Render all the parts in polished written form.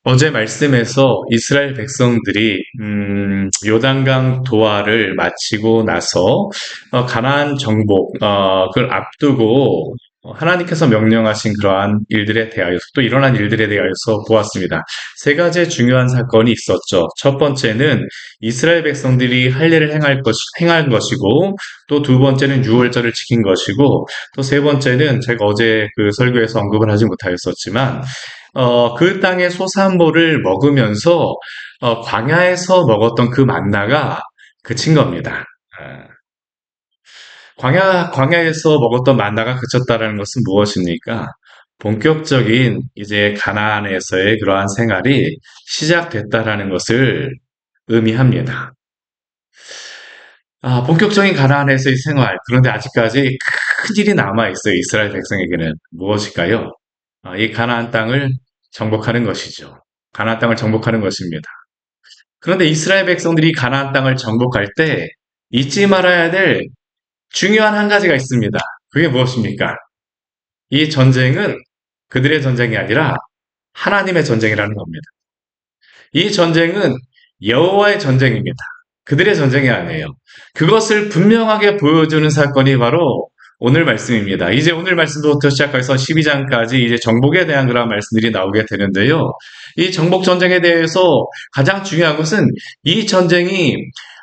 어제 말씀에서 이스라엘 백성들이 요단강 도하를 마치고 나서 가나안 정복 그걸 앞두고 하나님께서 명령하신 그러한 일들에 대하여서 또 일어난 일들에 대하여서 보았습니다. 세 가지 중요한 사건이 있었죠. 첫 번째는 이스라엘 백성들이 할 일을 행한 것이고, 또 두 번째는 유월절을 지킨 것이고, 또 세 번째는 제가 어제 그 설교에서 언급을 하지 못하였었지만 그 땅의 소산물을 먹으면서 광야에서 먹었던 그 만나가 그친 겁니다. 아, 광야에서 먹었던 만나가 그쳤다라는 것은 무엇입니까? 본격적인 이제 가나안에서의 그러한 생활이 시작됐다라는 것을 의미합니다. 본격적인 가나안에서의 생활. 그런데 아직까지 큰 일이 남아 있어요. 이스라엘 백성에게는 무엇일까요? 이 가나안 땅을 정복하는 것이죠. 가나안 땅을 정복하는 것입니다. 그런데 이스라엘 백성들이 가나안 땅을 정복할 때 잊지 말아야 될 중요한 한 가지가 있습니다. 그게 무엇입니까? 이 전쟁은 그들의 전쟁이 아니라 하나님의 전쟁이라는 겁니다. 이 전쟁은 여호와의 전쟁입니다. 그들의 전쟁이 아니에요. 그것을 분명하게 보여주는 사건이 바로 오늘 말씀입니다. 이제 오늘 말씀부터 시작해서 12장까지 이제 정복에 대한 그런 말씀들이 나오게 되는데요. 이 정복 전쟁에 대해서 가장 중요한 것은 이 전쟁이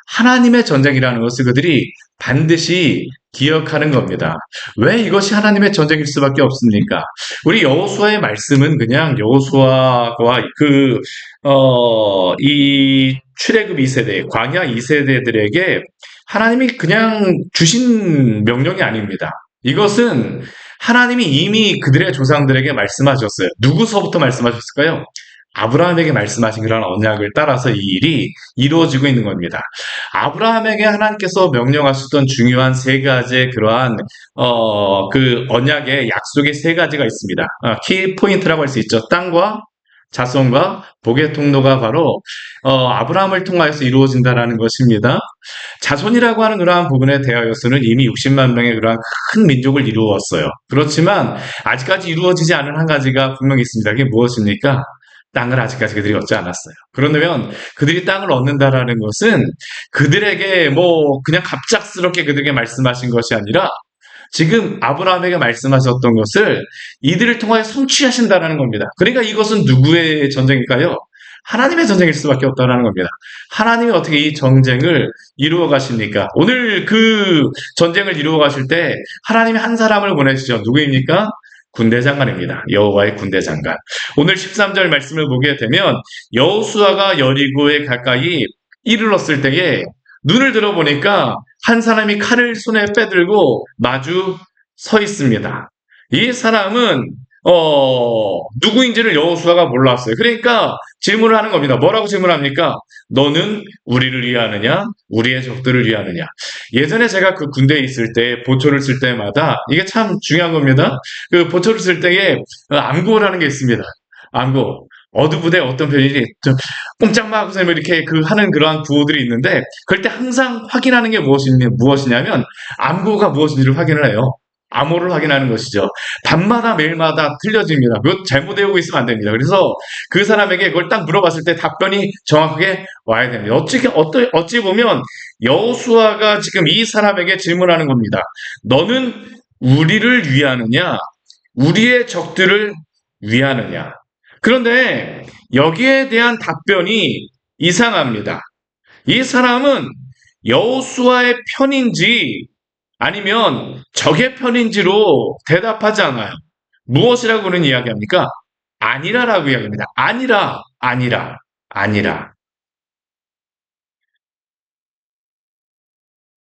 하나님의 전쟁이라는 것을 그들이 반드시 기억하는 겁니다. 왜 이것이 하나님의 전쟁일 수밖에 없습니까? 우리 여호수아의 말씀은 그냥 여호수아와 이 출애굽 2세대, 광야 2세대들에게 하나님이 그냥 주신 명령이 아닙니다. 이것은 하나님이 이미 그들의 조상들에게 말씀하셨어요. 누구서부터 말씀하셨을까요? 아브라함에게 말씀하신 그런 언약을 따라서 이 일이 이루어지고 있는 겁니다. 아브라함에게 하나님께서 명령하셨던 중요한 세 가지의 그러한 그 언약의 약속의 세 가지가 있습니다. 키 포인트라고 할 수 있죠. 땅과 자손과 복의 통로가 바로 아브라함을 통하여서 이루어진다라는 것입니다. 자손이라고 하는 그러한 부분에 대하여서는 이미 60만 명의 그러한 큰 민족을 이루었어요. 그렇지만 아직까지 이루어지지 않은 한 가지가 분명히 있습니다. 그게 무엇입니까? 땅을 아직까지 그들이 얻지 않았어요. 그러면 그들이 땅을 얻는다라는 것은 그들에게 뭐 그냥 갑작스럽게 그들에게 말씀하신 것이 아니라 지금 아브라함에게 말씀하셨던 것을 이들을 통하여 성취하신다라는 겁니다. 그러니까 이것은 누구의 전쟁일까요? 하나님의 전쟁일 수밖에 없다는 겁니다. 하나님이 어떻게 이 전쟁을 이루어 가십니까? 오늘 그 전쟁을 이루어 가실 때 하나님이 한 사람을 보내시죠. 누구입니까? 군대 장관입니다. 여호와의 군대 장관. 오늘 13절 말씀을 보게 되면 여호수아가 여리고에 가까이 이르렀을 때에 눈을 들어보니까 한 사람이 칼을 손에 빼들고 마주 서 있습니다. 이 사람은 누구인지를 여호수아가 몰랐어요. 그러니까 질문을 하는 겁니다. 뭐라고 질문합니까? 너는 우리를 위하느냐? 우리의 적들을 위하느냐? 예전에 제가 그 군대에 있을 때 보초를 쓸 때마다 이게 참 중요한 겁니다. 그 보초를 쓸 때에 암구호라는 게 있습니다. 암구. 어느 부대 어떤 편인지 꼼짝마 하고 이렇게 그 하는 그러한 구호들이 있는데 그럴 때 항상 확인하는 게 무엇이냐면 암구호가 무엇인지를 확인을 해요. 암호를 확인하는 것이죠. 밤마다 매일마다 틀려집니다. 그것 잘못 외우고 있으면 안 됩니다. 그래서 그 사람에게 그걸 딱 물어봤을 때 답변이 정확하게 와야 됩니다. 어찌 보면 여호수아가 지금 이 사람에게 질문하는 겁니다. 너는 우리를 위하느냐? 우리의 적들을 위하느냐? 그런데 여기에 대한 답변이 이상합니다. 이 사람은 여호수아의 편인지 아니면 적의 편인지로 대답하지 않아요. 무엇이라고 그런 이야기합니까? 아니라라고 이야기합니다. 아니라, 아니라, 아니라.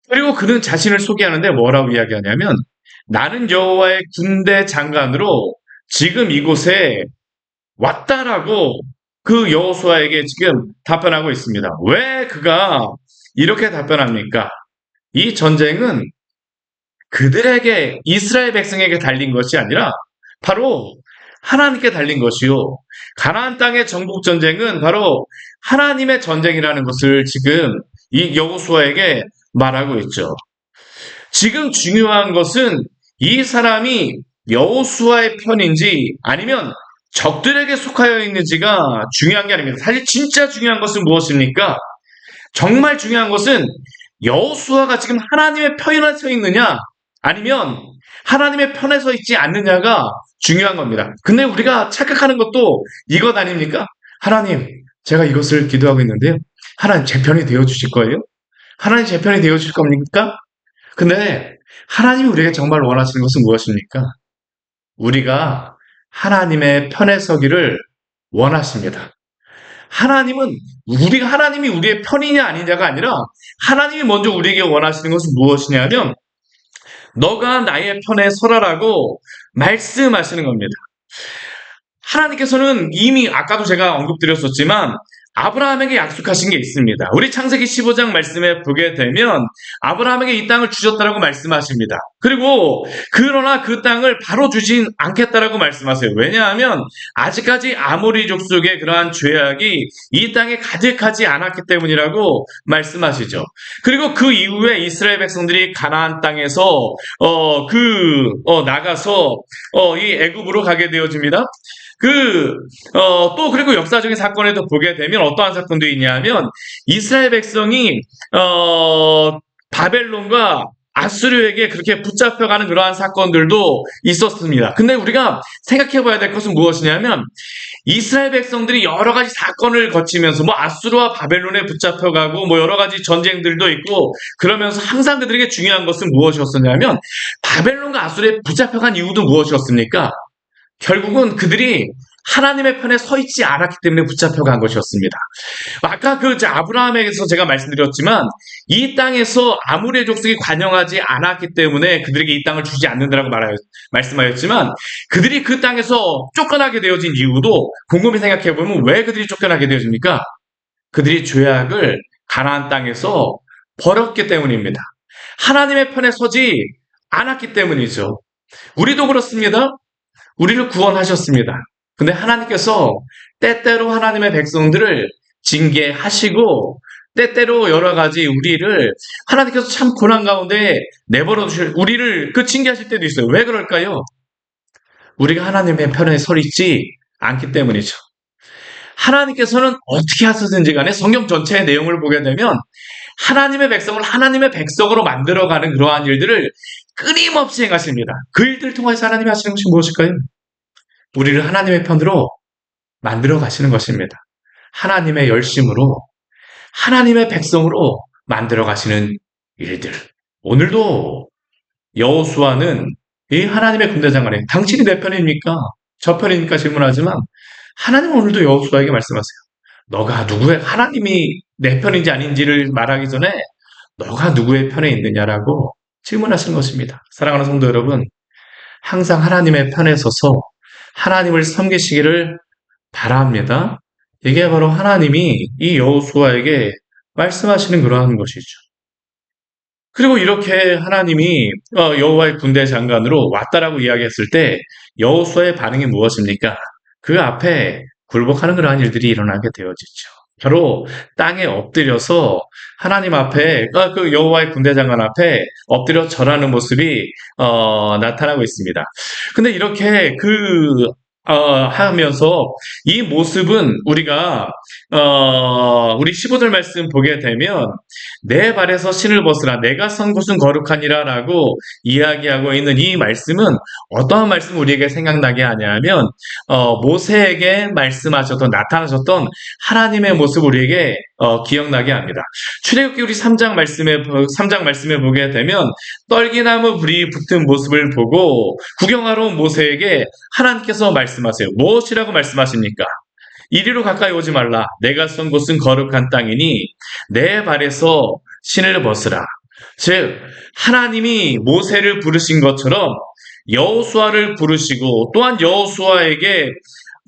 그리고 그는 자신을 소개하는데 뭐라고 이야기하냐면 나는 여호와의 군대 장관으로 지금 이곳에 왔다라고 그 여호수아에게 지금 답변하고 있습니다. 왜 그가 이렇게 답변합니까? 이 전쟁은 그들에게 이스라엘 백성에게 달린 것이 아니라 바로 하나님께 달린 것이요. 가나안 땅의 정복 전쟁은 바로 하나님의 전쟁이라는 것을 지금 이 여호수아에게 말하고 있죠. 지금 중요한 것은 이 사람이 여호수아의 편인지 아니면 적들에게 속하여 있는지가 중요한 게 아닙니다. 사실 진짜 중요한 것은 무엇입니까? 정말 중요한 것은 여호수아가 지금 하나님의 편에 서 있느냐 아니면 하나님의 편에 서 있지 않느냐가 중요한 겁니다. 근데 우리가 착각하는 것도 이것 아닙니까? 하나님, 제가 이것을 기도하고 있는데요. 하나님 제 편이 되어주실 거예요? 하나님 제 편이 되어주실 겁니까? 근데 하나님이 우리에게 정말 원하시는 것은 무엇입니까? 우리가 하나님의 편에 서기를 원하십니다. 하나님이 우리의 편이냐 아니냐가 아니라 하나님이 먼저 우리에게 원하시는 것은 무엇이냐면 너가 나의 편에 서라라고 말씀하시는 겁니다. 하나님께서는 이미 아까도 제가 언급드렸었지만 아브라함에게 약속하신 게 있습니다. 우리 창세기 15장 말씀에 보게 되면 아브라함에게 이 땅을 주셨다라고 말씀하십니다. 그리고 그러나 그 땅을 바로 주진 않겠다라고 말씀하세요. 왜냐하면 아직까지 아모리 족속의 그러한 죄악이 이 땅에 가득하지 않았기 때문이라고 말씀하시죠. 그리고 그 이후에 이스라엘 백성들이 가나안 땅에서 나가서 이 애굽으로 가게 되어집니다. 또 그리고 역사적인 사건에도 보게 되면 어떠한 사건도 있냐면 이스라엘 백성이 바벨론과 아수르에게 그렇게 붙잡혀가는 그러한 사건들도 있었습니다. 근데 우리가 생각해 봐야 될 것은 무엇이냐면 이스라엘 백성들이 여러 가지 사건을 거치면서 아수르와 바벨론에 붙잡혀가고 여러 가지 전쟁들도 있고 그러면서 항상 그들에게 중요한 것은 무엇이었었냐면 바벨론과 아수르에 붙잡혀간 이유도 무엇이었습니까? 결국은 그들이 하나님의 편에 서 있지 않았기 때문에 붙잡혀간 것이었습니다. 아까 아브라함에게서 제가 말씀드렸지만 이 땅에서 아무리 족속이 관영하지 않았기 때문에 그들에게 이 땅을 주지 않는다라고 말씀하였지만 그들이 그 땅에서 쫓겨나게 되어진 이유도 곰곰이 생각해보면 왜 그들이 쫓겨나게 되어집니까? 그들이 죄악을 가나안 땅에서 버렸기 때문입니다. 하나님의 편에 서지 않았기 때문이죠. 우리도 그렇습니다. 우리를 구원하셨습니다. 근데 하나님께서 때때로 하나님의 백성들을 징계하시고 때때로 여러 가지 우리를 하나님께서 참 고난 가운데 내버려 두실 우리를 징계하실 때도 있어요. 왜 그럴까요? 우리가 하나님의 편에 서 있지 않기 때문이죠. 하나님께서는 어떻게 하시든지 간에 성경 전체의 내용을 보게 되면 하나님의 백성을 하나님의 백성으로 만들어가는 그러한 일들을 끊임없이 행하십니다. 그 일들을 통해서 하나님이 하시는 것이 무엇일까요? 우리를 하나님의 편으로 만들어 가시는 것입니다. 하나님의 열심으로 하나님의 백성으로 만들어 가시는 일들. 오늘도 여호수아는 이 하나님의 군대 장관에 당신이 내 편입니까? 저 편입니까? 질문하지만 하나님은 오늘도 여호수아에게 말씀하세요. 너가 하나님이 내 편인지 아닌지를 말하기 전에 너가 누구의 편에 있느냐라고 질문하시는 것입니다. 사랑하는 성도 여러분, 항상 하나님의 편에 서서 하나님을 섬기시기를 바랍니다. 이게 바로 하나님이 이 여호수아에게 말씀하시는 그러한 것이죠. 그리고 이렇게 하나님이 여호와의 군대 장관으로 왔다라고 이야기했을 때 여호수아의 반응이 무엇입니까? 그 앞에 굴복하는 그러한 일들이 일어나게 되어지죠. 바로 땅에 엎드려서 하나님 앞에 그 여호와의 군대 장관 앞에 엎드려 절하는 모습이 나타나고 있습니다. 근데 이렇게 하면서 이 모습은 우리가 우리 15절 말씀 보게 되면 내 발에서 신을 벗으라 내가 선 곳은 거룩하니라 라고 이야기하고 있는 이 말씀은 어떠한 말씀 우리에게 생각나게 하냐면 모세에게 말씀하셨던 나타나셨던 하나님의 모습 우리에게 기억나게 합니다. 출애굽기 우리 3장 말씀에 보게 되면 떨기나무 불이 붙은 모습을 보고 구경하러 온 모세에게 하나님께서 말씀하세요. 무엇이라고 말씀하십니까? 이리로 가까이 오지 말라. 내가 선 곳은 거룩한 땅이니 내 발에서 신을 벗으라. 즉 하나님이 모세를 부르신 것처럼 여호수아를 부르시고 또한 여호수아에게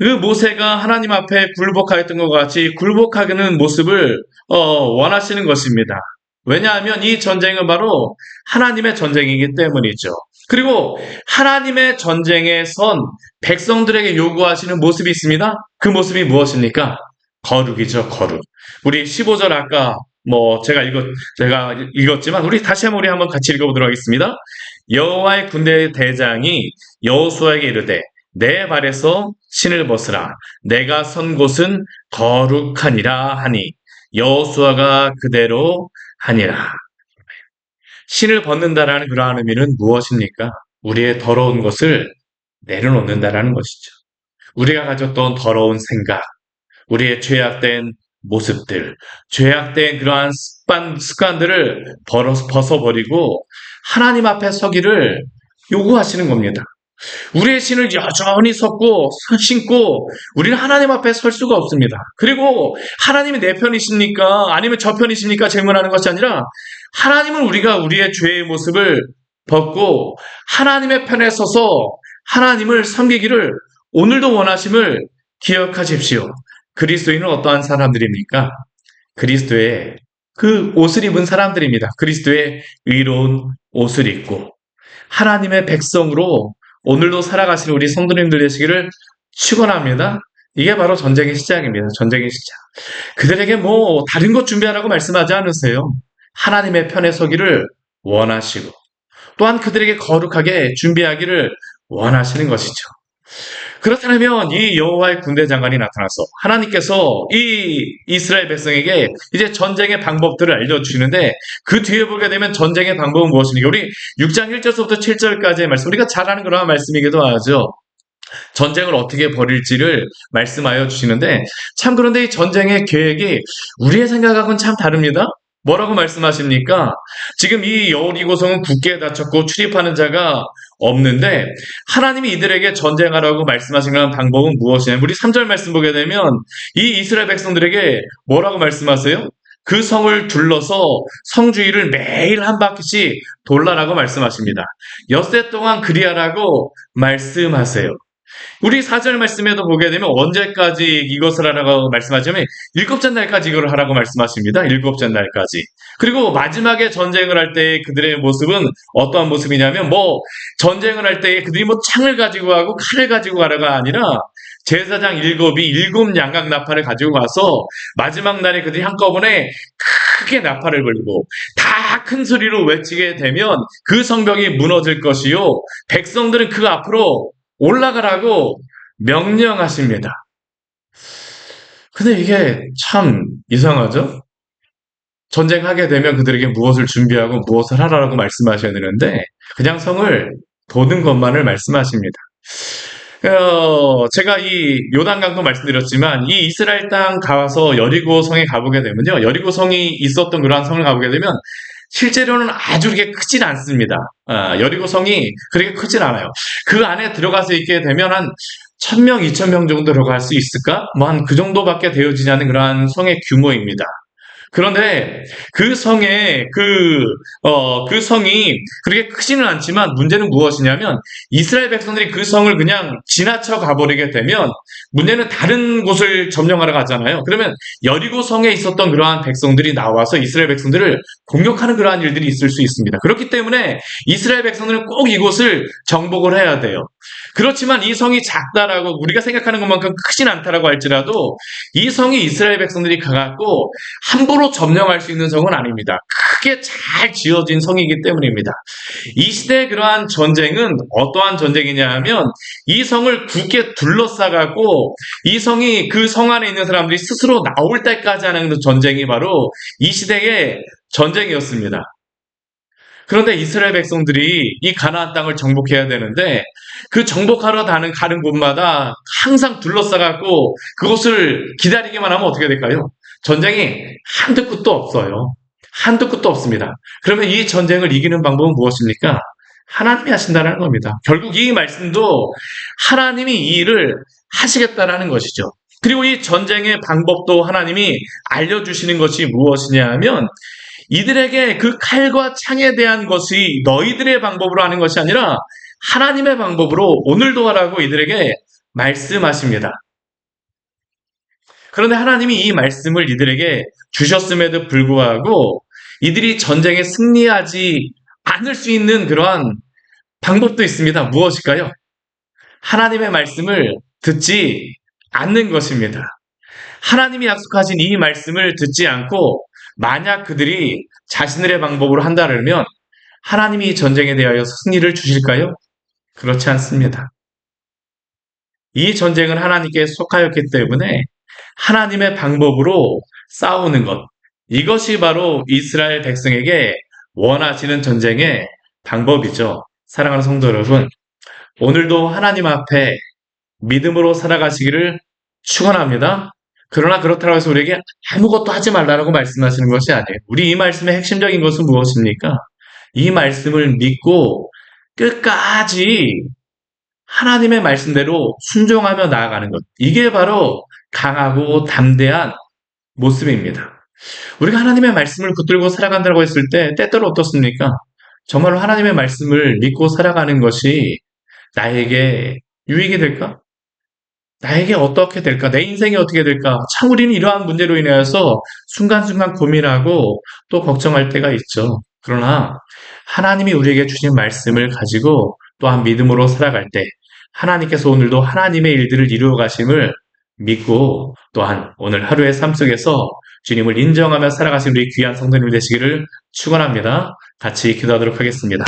그 모세가 하나님 앞에 굴복하였던 것 같이 굴복하는 모습을 원하시는 것입니다. 왜냐하면 이 전쟁은 바로 하나님의 전쟁이기 때문이죠. 그리고 하나님의 전쟁에 선 백성들에게 요구하시는 모습이 있습니다. 그 모습이 무엇입니까? 거룩이죠, 거룩. 우리 15절 아까 제가 읽었지만 우리 다시 한번 같이 읽어보도록 하겠습니다. 여호와의 군대 대장이 여호수아에게 이르되 내 발에서 신을 벗으라. 내가 선 곳은 거룩하니라 하니 여호수아가 그대로 하니라. 신을 벗는다라는 그러한 의미는 무엇입니까? 우리의 더러운 것을 내려놓는다라는 것이죠. 우리가 가졌던 더러운 생각, 우리의 죄악된 모습들, 죄악된 그러한 습관들을 벗어버리고 하나님 앞에 서기를 요구하시는 겁니다. 우리의 신을 여전히 신고 우리는 하나님 앞에 설 수가 없습니다. 그리고 하나님이 내 편이십니까? 아니면 저 편이십니까? 질문하는 것이 아니라 하나님은 우리가 우리의 죄의 모습을 벗고 하나님의 편에 서서 하나님을 섬기기를 오늘도 원하심을 기억하십시오. 그리스도인은 어떠한 사람들입니까? 그리스도의 그 옷을 입은 사람들입니다. 그리스도의 의로운 옷을 입고 하나님의 백성으로 오늘도 살아가시는 우리 성도님들 되시기를 축원합니다. 이게 바로 전쟁의 시작입니다. 전쟁의 시작. 그들에게 뭐 다른 것 준비하라고 말씀하지 않으세요. 하나님의 편에 서기를 원하시고 또한 그들에게 거룩하게 준비하기를 원하시는 것이죠. 그렇다면 이 여호와의 군대 장관이 나타나서 하나님께서 이 이스라엘 백성에게 이제 전쟁의 방법들을 알려주시는데 그 뒤에 보게 되면 전쟁의 방법은 무엇입니까? 우리 6장 1절부터 7절까지의 말씀, 우리가 잘 아는 그런 말씀이기도 하죠. 전쟁을 어떻게 벌일지를 말씀하여 주시는데 참 그런데 이 전쟁의 계획이 우리의 생각하고는 참 다릅니다. 뭐라고 말씀하십니까? 지금 이 여리고성은 굳게 닫혔고 출입하는 자가 없는데 하나님이 이들에게 전쟁하라고 말씀하신 그런 방법은 무엇이냐? 우리 3절 말씀 보게 되면 이 이스라엘 백성들에게 뭐라고 말씀하세요? 그 성을 둘러서 성 주위를 매일 한 바퀴씩 돌라라고 말씀하십니다. 엿새 동안 그리하라고 말씀하세요. 우리 4절 말씀에도 보게 되면 언제까지 이것을 하라고 말씀하시면 일곱째 날까지 이걸 하라고 말씀하십니다. 일곱째 날까지. 그리고 마지막에 전쟁을 할 때 그들의 모습은 어떠한 모습이냐면 전쟁을 할 때 그들이 창을 가지고 가고 칼을 가지고 가라가 아니라 제사장 일곱 양각 나팔을 가지고 가서 마지막 날에 그들이 한꺼번에 크게 나팔을 불고 다 큰 소리로 외치게 되면 그 성벽이 무너질 것이요 백성들은 그 앞으로 올라가라고 명령하십니다. 근데 이게 참 이상하죠? 전쟁하게 되면 그들에게 무엇을 준비하고 무엇을 하라고 말씀하셔야 되는데 그냥 성을 도는 것만을 말씀하십니다. 제가 이 요단강도 말씀드렸지만 이 이스라엘 땅 가서 여리고 성에 가보게 되면요. 여리고 성이 있었던 그러한 성을 가보게 되면 실제로는 아주 그렇게 크진 않습니다. 여리고 성이 그렇게 크진 않아요. 그 안에 들어가서 있게 되면 한 1000명, 2000명 정도 들어갈 수 있을까? 한 그 정도밖에 되어지지 않은 그러한 성의 규모입니다. 그런데 그 그 성이 그렇게 크지는 않지만 문제는 무엇이냐면 이스라엘 백성들이 그 성을 그냥 지나쳐 가버리게 되면 문제는 다른 곳을 점령하러 가잖아요. 그러면 여리고 성에 있었던 그러한 백성들이 나와서 이스라엘 백성들을 공격하는 그러한 일들이 있을 수 있습니다. 그렇기 때문에 이스라엘 백성들은 꼭 이곳을 정복을 해야 돼요. 그렇지만 이 성이 작다라고 우리가 생각하는 것만큼 크진 않다라고 할지라도 이 성이 이스라엘 백성들이 가갖고 함부로 점령할 수 있는 성은 아닙니다. 크게 잘 지어진 성이기 때문입니다. 이 시대의 그러한 전쟁은 어떠한 전쟁이냐 하면 이 성을 굳게 둘러싸갖고 이 성이 그 성 안에 있는 사람들이 스스로 나올 때까지 하는 전쟁이 바로 이 시대의 전쟁이었습니다. 그런데 이스라엘 백성들이 이 가나안 땅을 정복해야 되는데 그 정복하러 가는 곳마다 항상 둘러싸갖고 그것을 기다리기만 하면 어떻게 될까요? 전쟁이 한두 끝도 없어요. 한두 끝도 없습니다. 그러면 이 전쟁을 이기는 방법은 무엇입니까? 하나님이 하신다는 겁니다. 결국 이 말씀도 하나님이 이 일을 하시겠다라는 것이죠. 그리고 이 전쟁의 방법도 하나님이 알려주시는 것이 무엇이냐 하면 이들에게 그 칼과 창에 대한 것이 너희들의 방법으로 하는 것이 아니라 하나님의 방법으로 오늘도 하라고 이들에게 말씀하십니다. 그런데 하나님이 이 말씀을 이들에게 주셨음에도 불구하고 이들이 전쟁에 승리하지 않을 수 있는 그러한 방법도 있습니다. 무엇일까요? 하나님의 말씀을 듣지 않는 것입니다. 하나님이 약속하신 이 말씀을 듣지 않고 만약 그들이 자신들의 방법으로 한다면 하나님이 전쟁에 대하여 승리를 주실까요? 그렇지 않습니다. 이 전쟁은 하나님께 속하였기 때문에 하나님의 방법으로 싸우는 것. 이것이 바로 이스라엘 백성에게 원하시는 전쟁의 방법이죠. 사랑하는 성도 여러분, 오늘도 하나님 앞에 믿음으로 살아가시기를 축원합니다. 그러나 그렇다고 해서 우리에게 아무것도 하지 말라고 말씀하시는 것이 아니에요. 우리 이 말씀의 핵심적인 것은 무엇입니까? 이 말씀을 믿고 끝까지 하나님의 말씀대로 순종하며 나아가는 것. 이게 바로 강하고 담대한 모습입니다. 우리가 하나님의 말씀을 붙들고 살아간다고 했을 때 때때로 어떻습니까? 정말로 하나님의 말씀을 믿고 살아가는 것이 나에게 유익이 될까? 나에게 어떻게 될까? 내 인생이 어떻게 될까? 참 우리는 이러한 문제로 인하여서 순간순간 고민하고 또 걱정할 때가 있죠. 그러나 하나님이 우리에게 주신 말씀을 가지고 또한 믿음으로 살아갈 때 하나님께서 오늘도 하나님의 일들을 이루어 가심을 믿고 또한 오늘 하루의 삶 속에서 주님을 인정하며 살아가신 우리 귀한 성도님 되시기를 축원합니다. 같이 기도하도록 하겠습니다.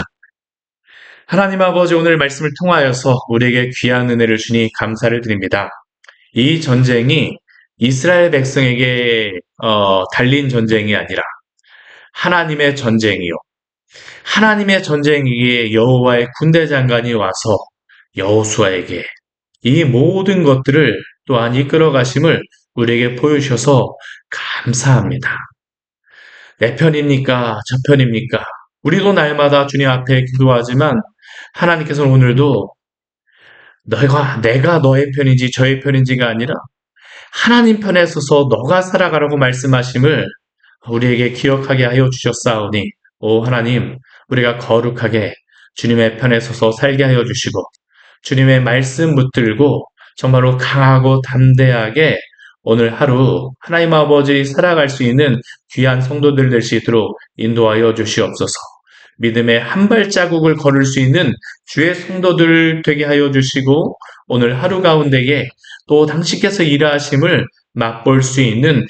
하나님 아버지, 오늘 말씀을 통하여서 우리에게 귀한 은혜를 주니 감사를 드립니다. 이 전쟁이 이스라엘 백성에게 달린 전쟁이 아니라 하나님의 전쟁이요. 하나님의 전쟁이기에 여호와의 군대 장관이 와서 여호수아에게 이 모든 것들을 또한 이끌어 가심을 우리에게 보여주셔서 감사합니다. 내 편입니까? 저 편입니까? 우리도 날마다 주님 앞에 기도하지만 하나님께서는 오늘도 내가 너의 편인지 저의 편인지가 아니라 하나님 편에 서서 너가 살아가라고 말씀하심을 우리에게 기억하게 하여 주셨사오니, 오 하나님, 우리가 거룩하게 주님의 편에 서서 살게 하여 주시고 주님의 말씀 붙들고 정말로 강하고 담대하게 오늘 하루 하나님 아버지 살아갈 수 있는 귀한 성도들 될 수 있도록 인도하여 주시옵소서. 믿음의 한 발자국을 걸을 수 있는 주의 성도들 되게 하여 주시고 오늘 하루 가운데에 또 당신께서 일하심을 맛볼 수 있는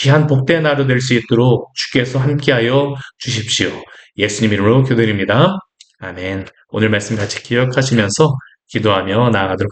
귀한 복된 하루 될 수 있도록 주께서 함께하여 주십시오. 예수님 이름으로 기도드립니다. 아멘. 오늘 말씀 같이 기억하시면서 기도하며 나아가도록